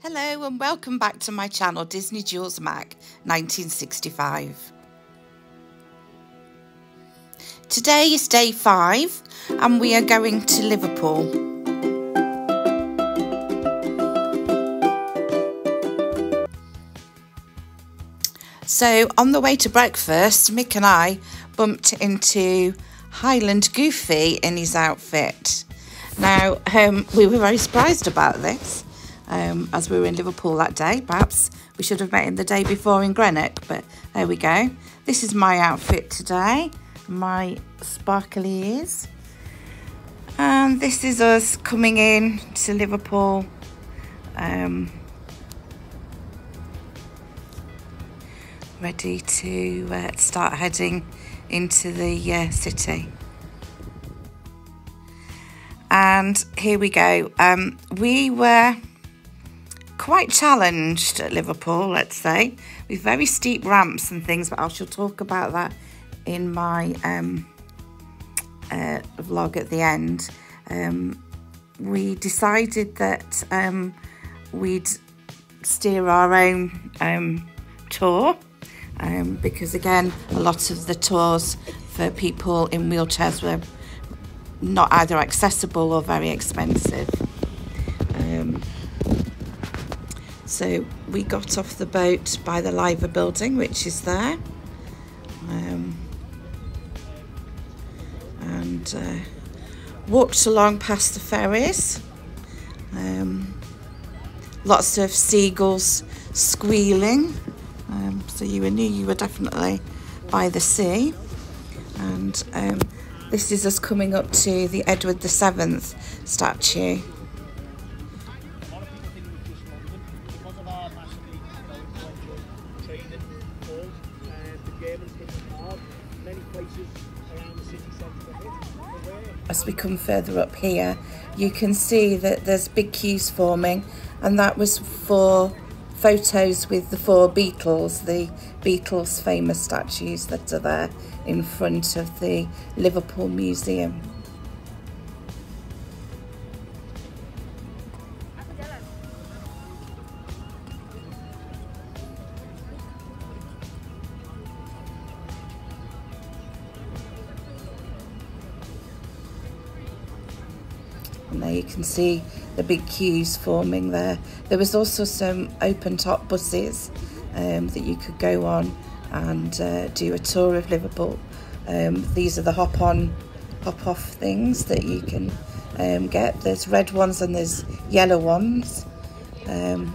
Hello and welcome back to my channel, Disney Jules Mac 1965. Today is day 5 and we are going to Liverpool. So on the way to breakfast, Mick and I bumped into Highland Goofy in his outfit. Now, we were very surprised about this. As we were in Liverpool that day. Perhaps we should have met him the day before in Greenock, but there we go. This is my outfit today, my sparkly ears. And this is us coming in to Liverpool. Ready to start heading into the city. And here we go. We were quite challenged at Liverpool, let's say, with very steep ramps and things, but I shall talk about that in my vlog at the end. We decided that we'd steer our own tour because, again, a lot of the tours for people in wheelchairs were not either accessible or very expensive. So we got off the boat by the Liver building, which is there, and walked along past the ferries. Lots of seagulls squealing, so you knew you were definitely by the sea. And this is us coming up to the Edward VII statue. As we come further up here, you can see that there's big queues forming, and that was for photos with the 4 Beatles, the Beatles famous statues that are there in front of the Liverpool Museum. And there you can see the big queues forming there. There was also some open top buses that you could go on and do a tour of Liverpool. These are the hop-on, hop-off things that you can get. There's red ones and there's yellow ones. And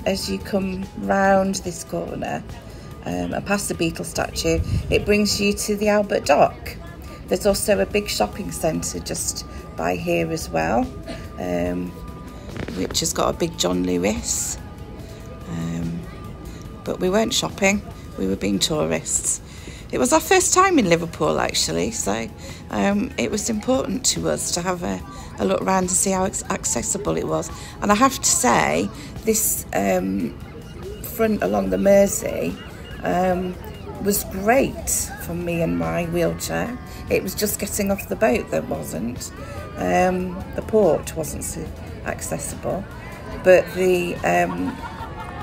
as you come round this corner and past the Beatles statue, it brings you to the Albert Dock. There's also a big shopping centre just by here as well, which has got a big John Lewis. But we weren't shopping, we were being tourists. It was our first time in Liverpool, actually, so it was important to us to have a look around to see how accessible it was. And I have to say, this front along the Mersey was great for me and my wheelchair. It was just getting off the boat that wasn't. The port wasn't so accessible, but the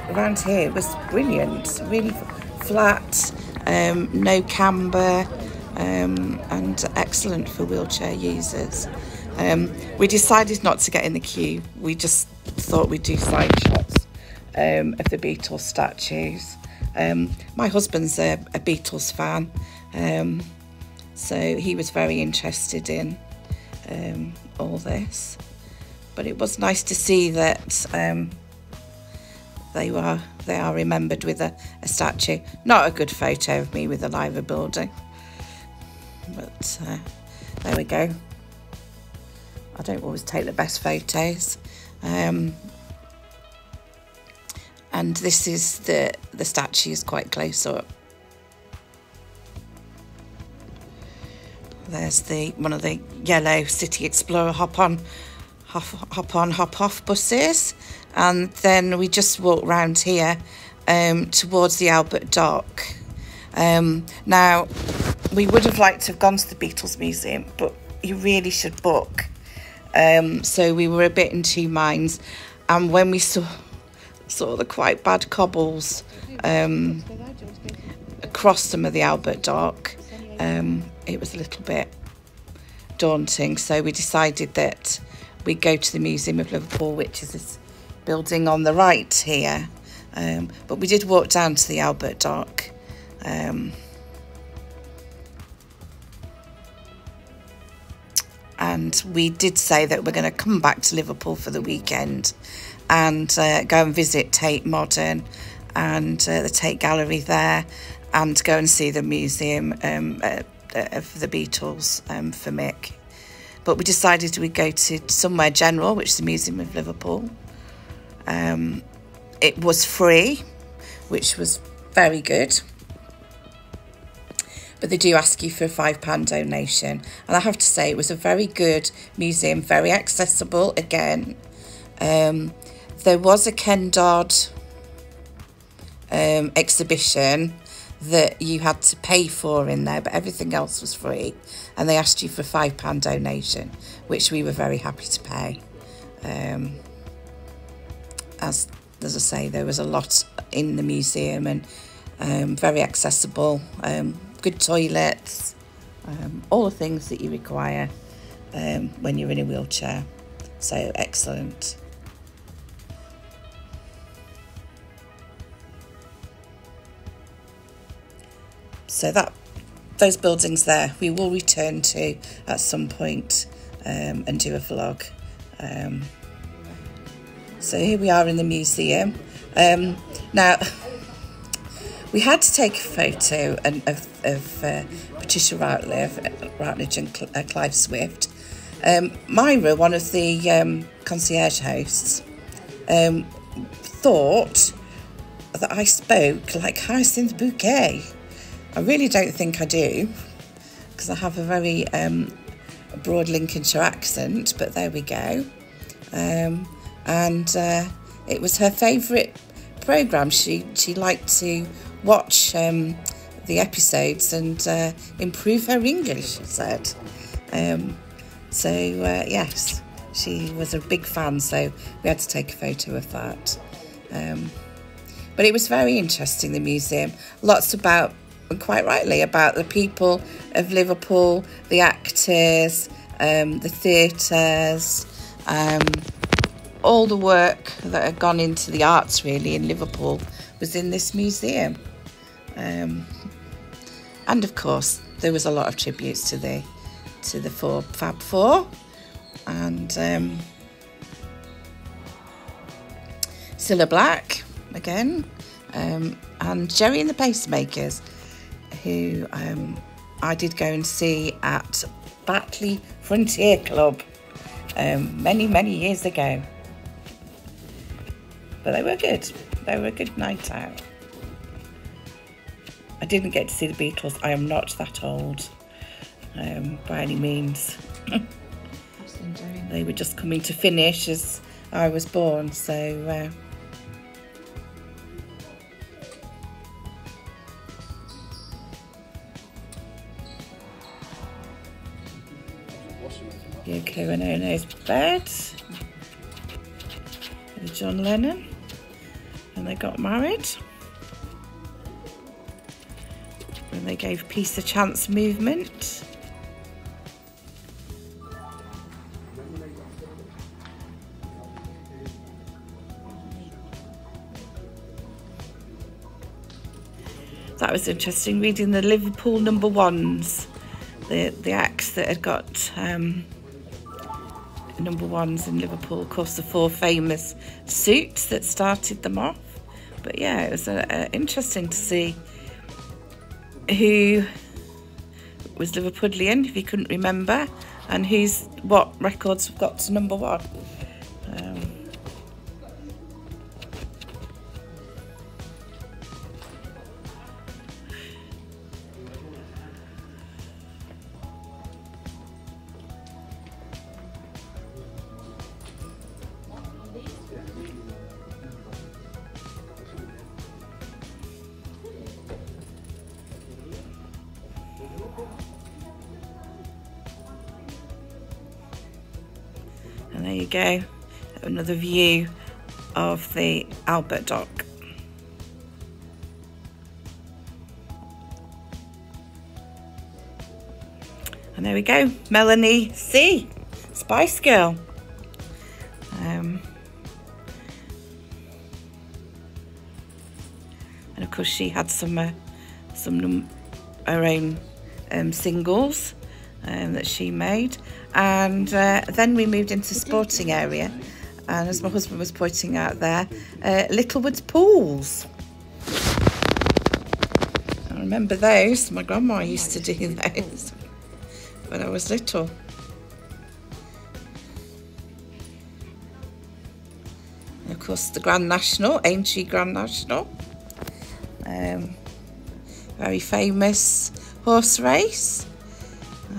around here was brilliant, really flat, no camber, and excellent for wheelchair users. We decided not to get in the queue. We just thought we'd do side shots of the Beatles statues. My husband's a Beatles fan, so he was very interested in all this. But it was nice to see that they are remembered with a statue. Not a good photo of me with the Liver building, but there we go. I don't always take the best photos. And this is the statue is quite close up. There's one of the yellow City Explorer hop-on, hop-off buses. And then we just walk round here towards the Albert Dock. Now, we would have liked to have gone to the Beatles Museum, but you really should book. So we were a bit in two minds. And when we saw the quite bad cobbles across some of the Albert Dock, it was a little bit daunting. So we decided that we'd go to the Museum of Liverpool, which is this building on the right here. But we did walk down to the Albert Dock. And we did say that we're going to come back to Liverpool for the weekend and go and visit Tate Modern and the Tate Gallery there, and go and see the museum of the Beatles for Mick. But we decided we'd go to somewhere general, which is the Museum of Liverpool. It was free, which was very good. But they do ask you for a £5 donation. And I have to say, it was a very good museum, very accessible again. There was a Ken Dodd exhibition that you had to pay for in there, but everything else was free. And they asked you for a £5 donation, which we were very happy to pay. As I say, there was a lot in the museum, and very accessible. Good toilets, all the things that you require when you're in a wheelchair. So excellent. So those buildings there, we will return to at some point and do a vlog. So here we are in the museum. Now, we had to take a photo of Patricia Routledge and Clive Swift. Myra, one of the concierge hosts, thought that I spoke like Hyacinth Bouquet. I really don't think I do, because I have a very broad Lincolnshire accent, but there we go. And it was her favourite programme. She liked to watch the episodes and improve her English, she said. Yes, she was a big fan, so we had to take a photo of that. But it was very interesting, the museum. Lots about, and quite rightly, about the people of Liverpool, the actors, the theatres, all the work that had gone into the arts really in Liverpool was in this museum. And of course there was a lot of tributes to the Fab Four, and Cilla Black again, and Jerry and the Pacemakers, who I did go and see at Batley Frontier Club many years ago. But they were good. They were a good night out. I didn't get to see the Beatles. I am not that old by any means. They were just coming to finish as I was born, so Yoko and Ono's bed with John Lennon, and they got married, and they gave peace a chance movement. That was interesting, reading the Liverpool number ones, the acts that had got number ones in Liverpool. Of course, the four famous suits that started them off. But yeah, it was interesting to see who was Liverpudlian, if you couldn't remember, and what records have got to number one. And there you go, another view of the Albert Dock. And there we go, Melanie C, Spice Girl. And of course she had some her own singles that she made. And then we moved into the sporting area, and as my husband was pointing out there, Littlewood's pools. I remember those. My grandma used to do those when I was little. And of course the Grand National, Aintree Grand National. Very famous horse race.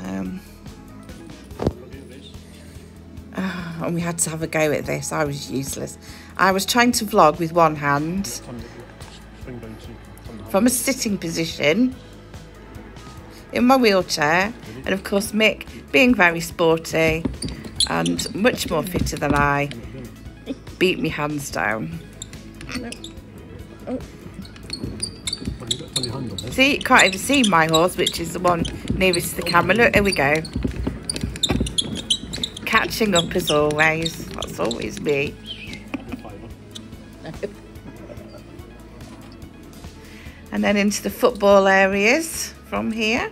And we had to have a go at this. I was useless. I was trying to vlog with one hand from a sitting position in my wheelchair, and of course Mick, being very sporty and much more fitter than I, beat me hands down. See, you can't even see my horse, which is the one nearest to the camera. Look, here we go. Catching up as always. That's always me. And then into the football areas from here.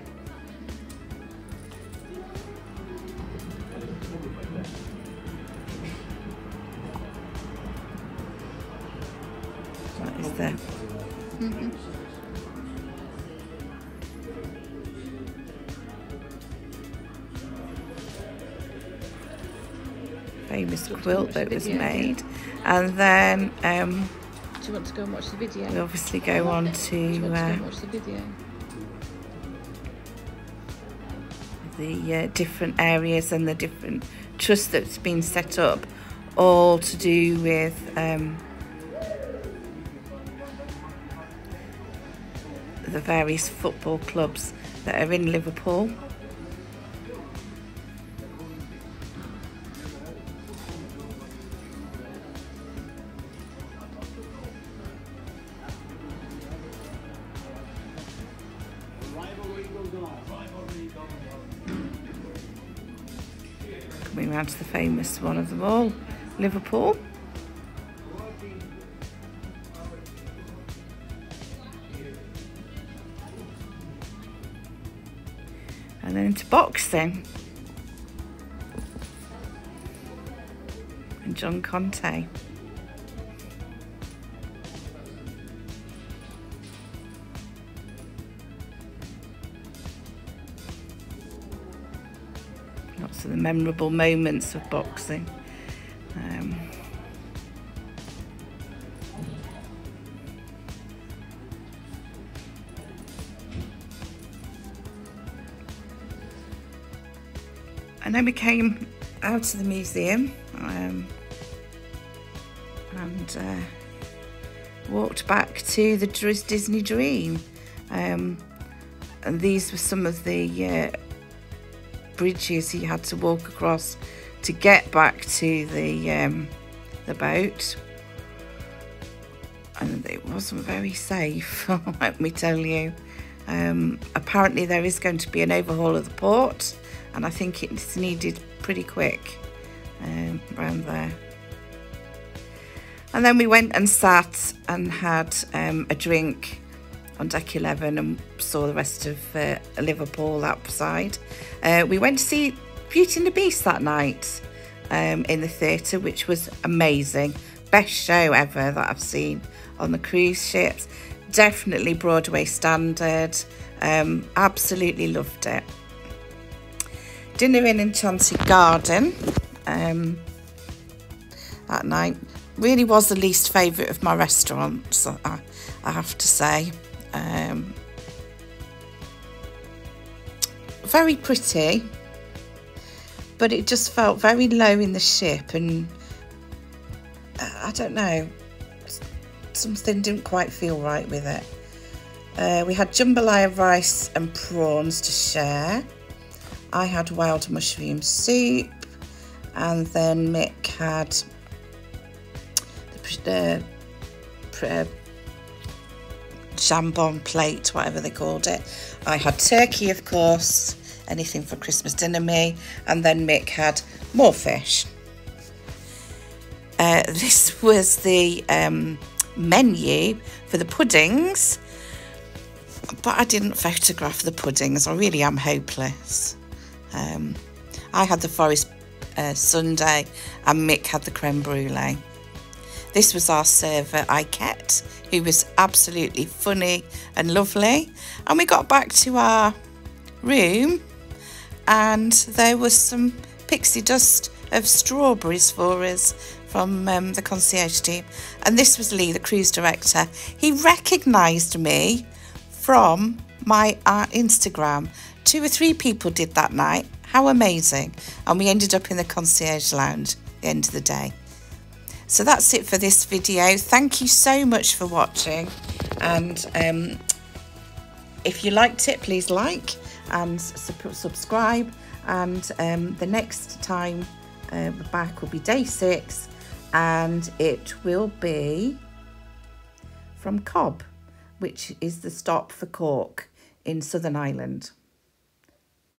That is there. Famous quilt that was made. And then do you want to go and watch the video? we obviously go on to watch the video? the different areas and the different trusts that's been set up, all to do with the various football clubs that are in Liverpool. Coming round to the famous one of them all, Liverpool. And then into boxing. And John Conte. Lots of the memorable moments of boxing. And then we came out of the museum and walked back to the Disney Dream. And these were some of the bridges he had to walk across to get back to the boat. And it wasn't very safe, let me tell you. Apparently there is going to be an overhaul of the port, and I think it's needed pretty quick around there. And then we went and sat and had a drink on deck 11 and saw the rest of Liverpool outside. We went to see Beauty and the Beast that night in the theatre, which was amazing. Best show ever that I've seen on the cruise ships. Definitely Broadway standard. Absolutely loved it. Dinner in Enchanted Garden that night. Really was the least favourite of my restaurants, I have to say. Very pretty, but it just felt very low in the ship, and I don't know, something didn't quite feel right with it. We had jambalaya rice and prawns to share. I had wild mushroom soup, and then Mick had jambon plate, whatever they called it. I had turkey, of course, anything for Christmas dinner me, and then Mick had more fish. This was the menu for the puddings, but I didn't photograph the puddings. I really am hopeless. I had the forest sundae and Mick had the creme brulee. This was our server, Iket, who was absolutely funny and lovely. And we got back to our room and there was some pixie dust of strawberries for us from the concierge team. And this was Lee, the cruise director. He recognised me from my Instagram. 2 or 3 people did that night. How amazing. And we ended up in the concierge lounge at the end of the day. So that's it for this video. Thank you so much for watching. And if you liked it, please like and subscribe. And the next time we're back will be day 6. And it will be from Cobb, which is the stop for Cork in Southern Ireland.